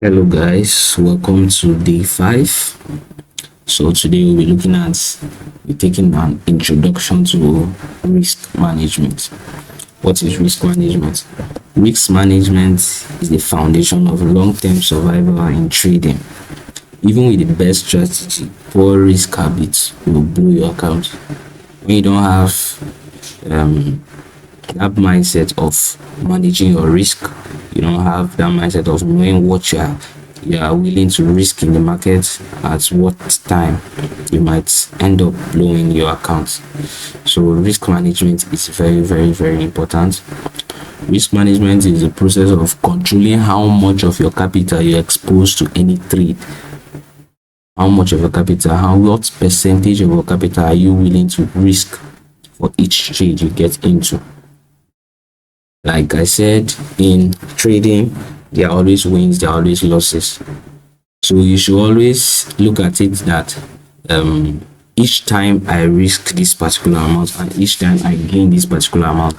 Hello guys, welcome to day 5. So today we'll be looking at taking an introduction to risk management. What is risk management? Risk management is the foundation of long-term survival in trading. Even with the best strategy, poor risk habits will blow your account. When you don't have that mindset of managing your risk, you don't have that mindset of knowing what you are willing to risk in the market, at what time you might end up blowing your account. So risk management is very important. Risk management is the process of controlling how much of your capital you expose to any trade. How much of your capital, what percentage of your capital are you willing to risk for each trade you get into? Like I said, in trading, there are always wins, there are always losses. So you should always look at it that each time I risk this particular amount and each time I gain this particular amount,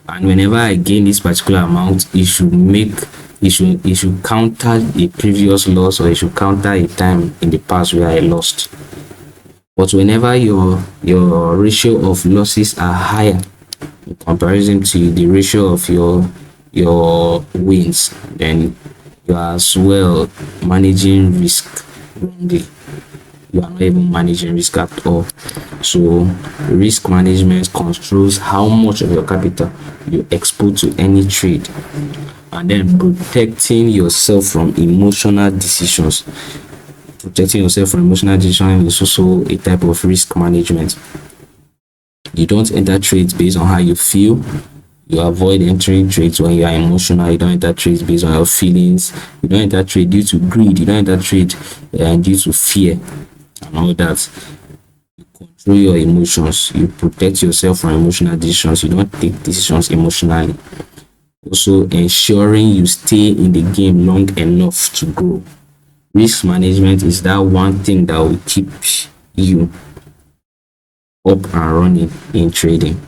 and whenever I gain this particular amount, it should counter a previous loss, or it should counter a time in the past where I lost. But whenever your ratio of losses are higher in comparison to the ratio of your wins, then you are as well managing risk wrongly. You are not even managing risk at all. So risk management controls how much of your capital you expose to any trade, and then protecting yourself from emotional decisions. Protecting yourself from emotional decisions is also a type of risk management. You don't enter trades based on how you feel. You avoid entering trades when you are emotional. You don't enter trades based on your feelings. You don't enter trade due to greed. You don't enter trade due to fear and all that. You control your emotions. You protect yourself from emotional decisions. You don't take decisions emotionally. Also, ensuring you stay in the game long enough to grow. Risk management is that one thing that will keep you up and running in trading.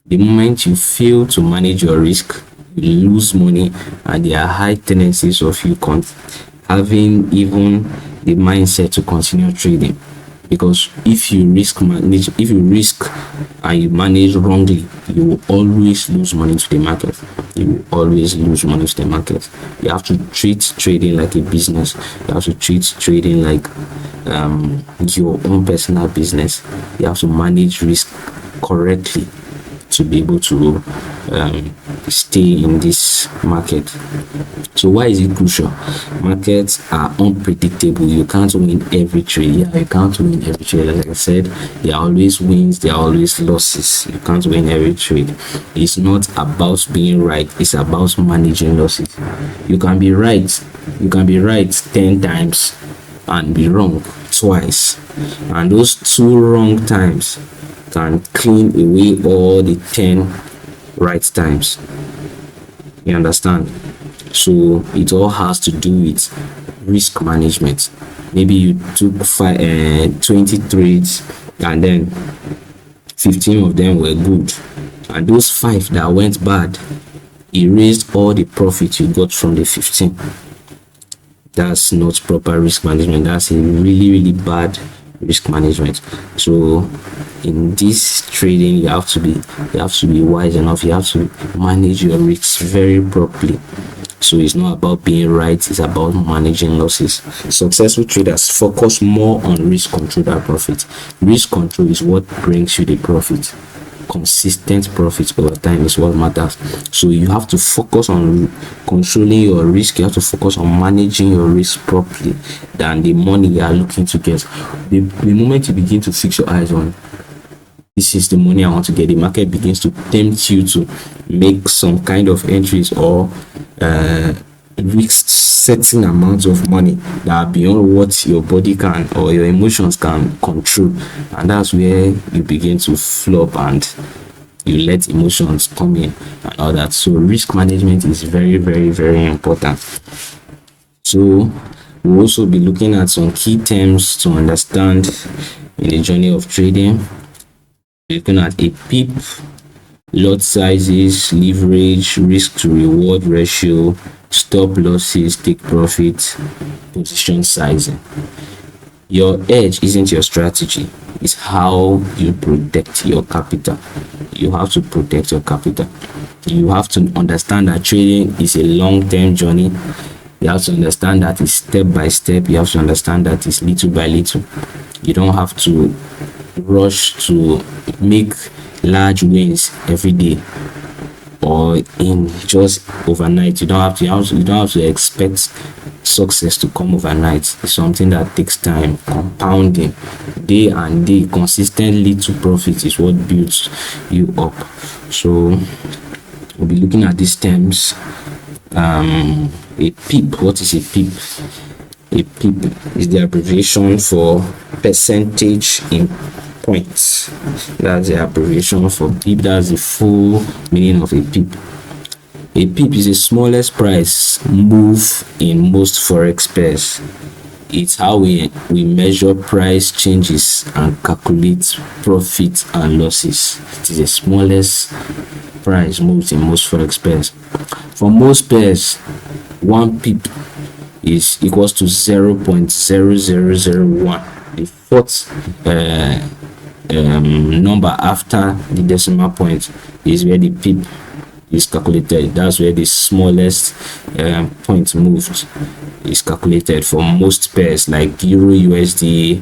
The moment you fail to manage your risk, you lose money, and there are high tendencies of you having even the mindset to continue trading. Because if you risk and you manage wrongly, you will always lose money to the market. You have to treat trading like a business. You have to treat trading like your own personal business. You have to manage risk correctly to be able to stay in this market. So why is it crucial? Markets are unpredictable. You can't win every trade. You can't win every trade. Like I said, there are always wins, there are always losses. You can't win every trade. It's not about being right, it's about managing losses. You can be right 10 times and be wrong twice, and those 2 wrong times can clean away all the 10 right times. You understand? So it all has to do with risk management. Maybe you took 20 trades and then 15 of them were good, and those 5 that went bad erased all the profit you got from the 15. That's not proper risk management. That's a really bad risk management. So in this trading, you have to be wise enough. You have to manage your risks very properly. So it's not about being right, it's about managing losses. Successful traders focus more on risk control than profit. Risk control is what brings you the profit. Consistent profit over time is what matters. So you have to focus on controlling your risk. You have to focus on managing your risk properly than the money you are looking to get. The moment you begin to fix your eyes on, this is the money I want to get, the market begins to tempt you to make some kind of entries or risk certain amounts of money that are beyond what your body can or your emotions can control, and that's where you begin to flop and you let emotions come in and all that. So risk management is very important. So we'll also be looking at some key terms to understand in the journey of trading. We're looking at a pip, lot sizes, leverage, risk to reward ratio, stop losses, take profit, position sizing. Your edge isn't your strategy, it's how you protect your capital. You have to protect your capital. You have to understand that trading is a long-term journey. You have to understand that it's step by step. You have to understand that it's little by little. You don't have to rush to make large wins every day or in just overnight. You don't have to expect success to come overnight. It's something that takes time. Compounding day and day consistently to profit is what builds you up. So we'll be looking at these terms. A pip. What is a pip? A pip is the abbreviation for percentage in points. That's the abbreviation for pip. That's the full meaning of a pip. A pip is the smallest price move in most forex pairs. It's how we measure price changes and calculate profits and losses. It is the smallest price moves in most forex pairs. For most pairs, 1 pip is equals to 0.0001. The fourth number after the decimal point is where the pip is calculated. That's where the smallest point moved is calculated for most pairs like Euro USD,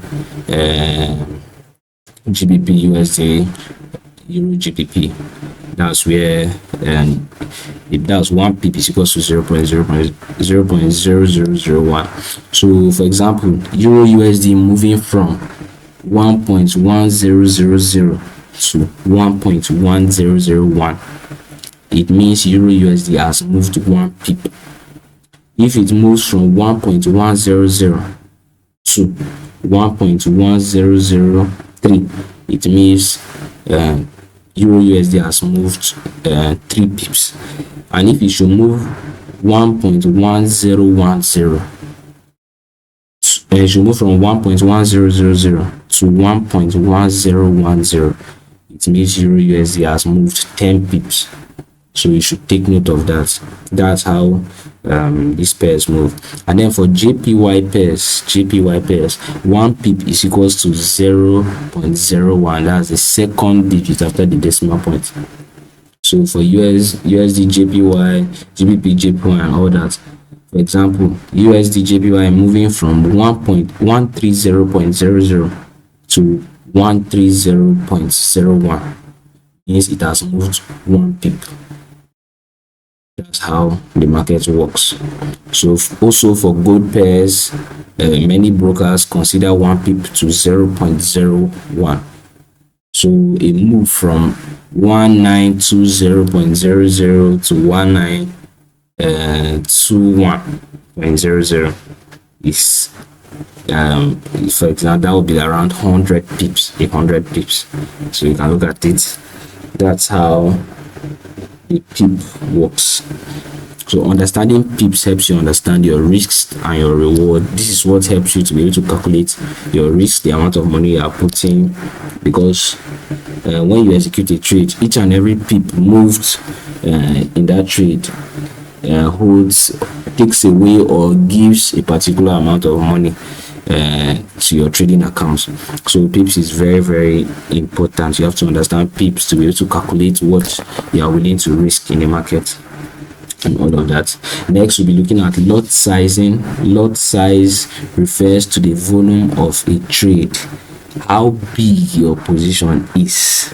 GBP USD, Euro GBP. That's where if that's 1 pip is equals to 0.0001. So for example, Euro USD moving from 1.1000 to 1.1001, it means Euro USD has moved 1 pip. If it moves from 1.100 to 1.1003, it means Euro USD has moved 3 pips. And if it should move 1.1010, it should move from 1.1000 to 1.1010, it means Euro USD has moved 10 pips. So you should take note of that. That's how these pairs move. And then for JPY pairs, 1 pip is equals to 0.01. That's the second digit after the decimal point. So for USD JPY, GBP JPY, and all that. For example, USD JPY moving from 130.00 to 130.01 means it has moved 1 pip. That's how the market works. So also for gold pairs, many brokers consider 1 pip to 0.01. So a move from 1920.00 to 1921.00 is for example, that would be around 100 pips. So you can look at it. That's how the pip works. So understanding pips helps you understand your risks and your reward. This is what helps you to be able to calculate your risk, the amount of money you are putting, because when you execute a trade, each and every pip moved in that trade takes away or gives a particular amount of money to your trading accounts. So pips is very, very important. You have to understand pips to be able to calculate what you are willing to risk in the market and all of that. Next, we'll be looking at lot sizing. Lot size refers to the volume of a trade, how big your position is.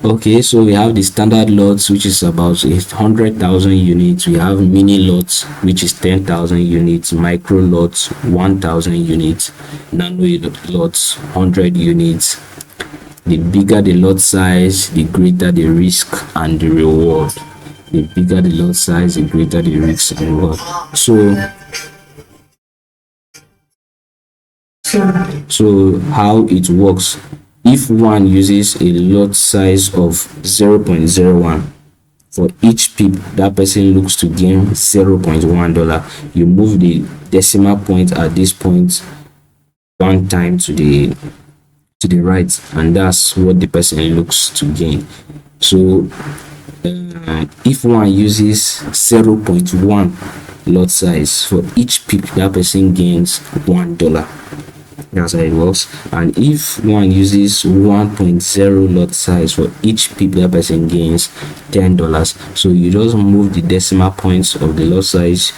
Okay, so we have the standard lots, which is about 100,000 units. We have mini lots, which is 10,000 units, micro lots 1,000 units, nano lots 100 units. The bigger the lot size, the greater the risk and the reward. The bigger the lot size, the greater the risk and reward. So how it works: if one uses a lot size of 0.01, for each pip that person looks to gain $0.1, you move the decimal point at this point 1 time to the to the right, and that's what the person looks to gain. So if one uses 0.1 lot size for each pip, that person gains $1. That's how it works. And if one uses 1.0 lot size for each pip, that person gains $10. So you just move the decimal points of the lot size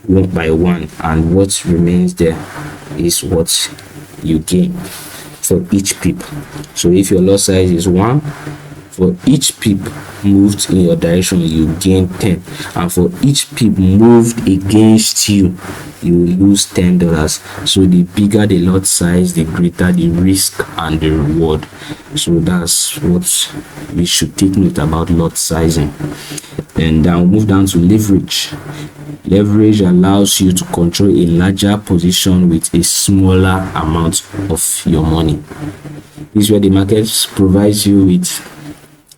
one by one, and what remains there is what you gain for each pip. So if your lot size is 1, for each pip moved in your direction, you gain 10, and for each pip moved against you, you lose $10. So the bigger the lot size, the greater the risk and the reward. So that's what we should take note about lot sizing. And then we'll move down to leverage. Leverage allows you to control a larger position with a smaller amount of your money. This is where the market provides you with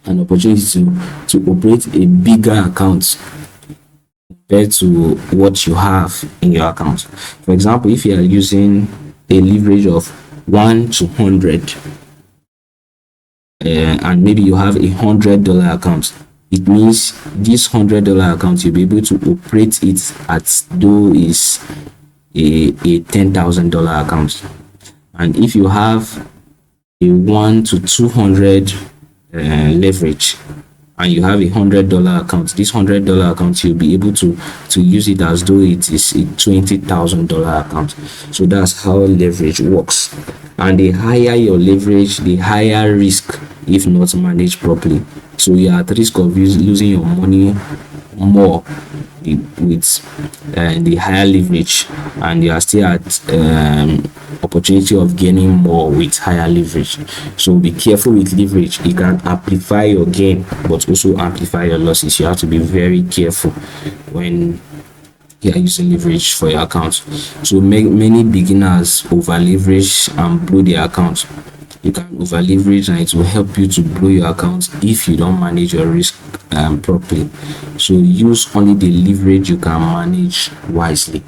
an opportunity to operate a bigger account compared to what you have in your account. For example, if you are using a leverage of 1 to 100, and maybe you have $100 account, it means this $100 account, you'll be able to operate it as though it's a $10,000 account. And if you have a 1 to 200 leverage, and you have $100 account, this $100 account, you'll be able to use it as though it is a $20,000 account. So that's how leverage works. And the higher your leverage, the higher risk if not managed properly. So you are at risk of losing your money more with the higher leverage, and you are still at opportunity of gaining more with higher leverage. So be careful with leverage. It can amplify your gain but also amplify your losses. You have to be very careful when you are using leverage for your account. So many beginners over leverage and blow their account. You can over leverage and it will help you to blow your account if you don't manage your risk properly. So use only the leverage you can manage wisely.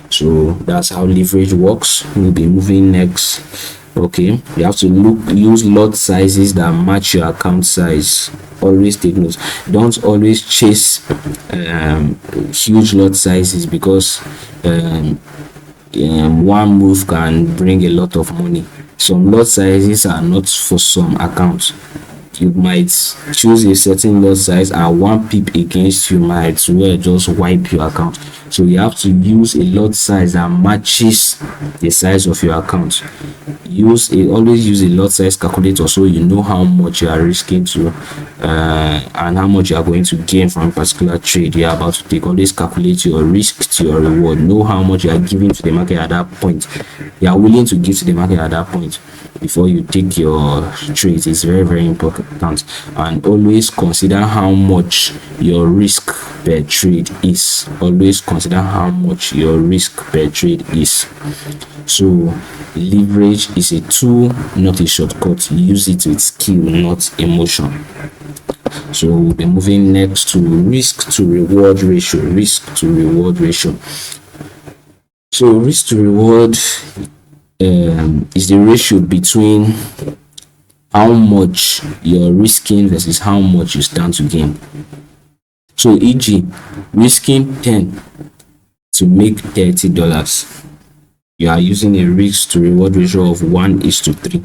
So that's how leverage works. We'll be moving next. Okay, you have to use lot sizes that match your account size. Always take notes. Don't always chase huge lot sizes, because one move can bring a lot of money. Some lot sizes are not for some accounts. You might choose a certain lot size, and one pip against you might well just wipe your account. So you have to use a lot size that matches the size of your account. Always use a lot size calculator, so you know how much you are risking to and how much you are going to gain from a particular trade you are about to take. Always calculate your risk to your reward. Know how much you are giving to the market at that point. You are willing to give to the market at that point before you take your trade. It's very, very important. And always consider how much your risk per trade is. Always consider how much your risk per trade is. So leverage is a tool, not a shortcut. Use it with skill, not emotion. So we'll be moving next to risk to reward ratio. Risk to reward ratio. So risk to reward is the ratio between how much you're risking versus how much you stand to gain. So e.g., risking 10 to make $30, you are using a risk to reward ratio of 1:3.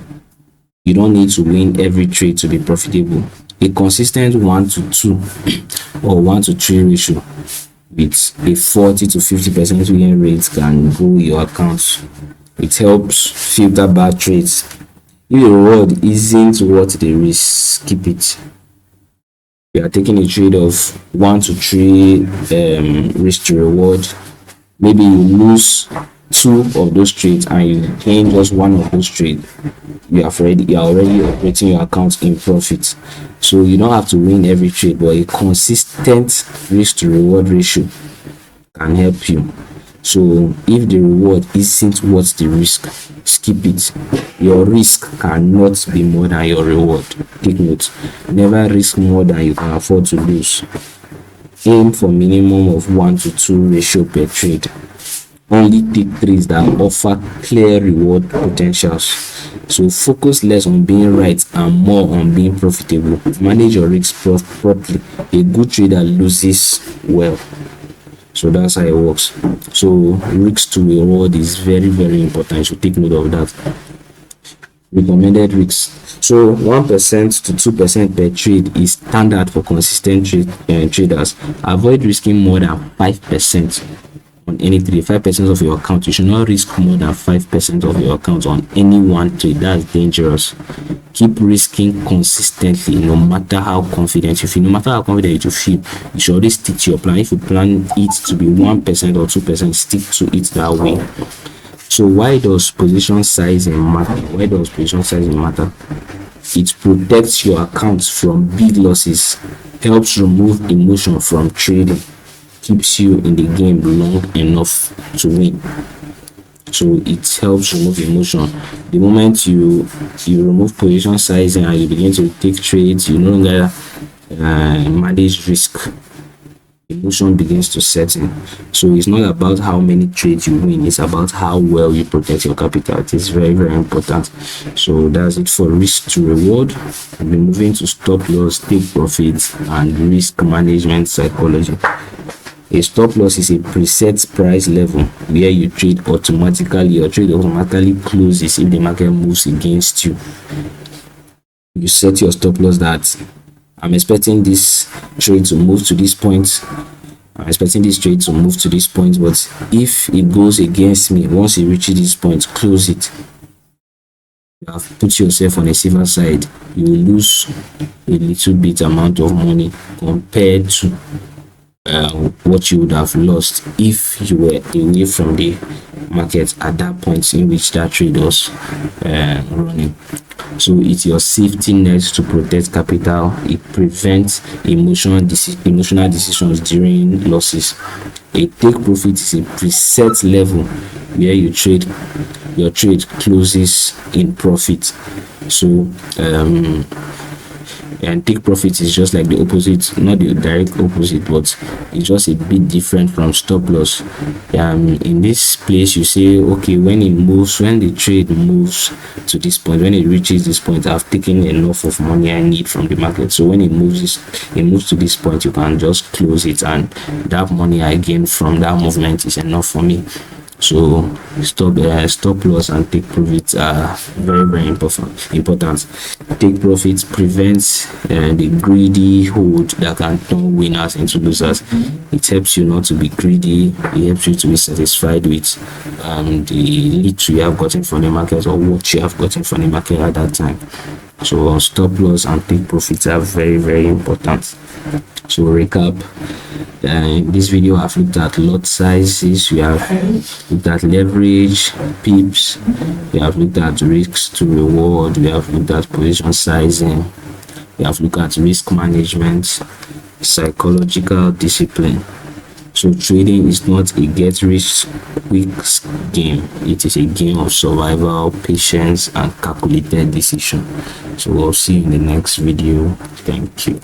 You don't need to win every trade to be profitable. A consistent 1:2 or 1:3 ratio with a 40 to 50% win rate can grow your account. It helps filter bad trades. If the reward isn't worth the risk, keep it. You are taking a trade of 1 to 3 risk to reward. Maybe you lose 2 of those trades and you gain just 1 of those trades. You are already operating your account in profit. So you don't have to win every trade, but a consistent risk to reward ratio can help you. So if the reward isn't worth the risk, skip it. Your risk cannot be more than your reward. Take note. Never risk more than you can afford to lose. Aim for minimum of 1 to 2 ratio per trade. only take trades that offer clear reward potentials. So focus less on being right and more on being profitable. Manage your risks properly. A good trader loses well. So that's how it works. So risk to reward is very, very important. You should take note of that. Recommended risks. So 1% to 2% per trade is standard for consistent traders. Avoid risking more than 5% on any trade. 5% of your account. You should not risk more than 5% of your account on any one trade. That's dangerous. Keep risking consistently, no matter how confident you feel. No matter how confident you feel, you should always stick to your plan. If you plan it to be 1% or 2%, stick to it that way. So why does position sizing matter? Why does position sizing matter? It protects your accounts from big losses, helps remove emotion from trading, keeps you in the game long enough to win. So it helps remove emotion. The moment you remove position sizing and you begin to take trades, you no longer manage risk. Emotion begins to set in. So it's not about how many trades you win, it's about how well you protect your capital. It is very, very important. So that's it for risk to reward. We'll be moving to stop loss, take profits, and risk management psychology. A stop loss is a preset price level where you trade automatically. Your trade automatically closes if the market moves against you. You set your stop loss that I'm expecting this trade to move to this point. I'm expecting this trade to move to this point, but if it goes against me, once it reaches this point, close it. You have put yourself on a safer side. You will lose a little bit amount of money compared to what you would have lost if you were away from the market at that point in which that trade was running. So it's your safety net to protect capital. It prevents emotional decisions during losses. A take profit is a preset level where you trade, your trade closes in profit. So and take profit is just like the opposite, not the direct opposite, but it's just a bit different from stop loss. In this place you say, okay, when the trade moves to this point, when it reaches this point, I've taken enough of money I need from the market. So when it moves to this point, you can just close it, and that money I gain from that movement is enough for me. So stop loss and take profits are very, very important. Take profits prevents the greedy hold that can turn winners into losers. It helps you not to be greedy. It helps you to be satisfied with the little you have gotten from the market or what you have gotten from the market at that time. So stop loss and take profits are very, very important. So recap. In this video I've looked at lot sizes, we have looked at leverage, pips, we have looked at risks to reward, we have looked at position sizing, we have looked at risk management, psychological discipline. So trading is not a get rich quick game. It is a game of survival, patience, and calculated decision. So we'll see you in the next video. Thank you.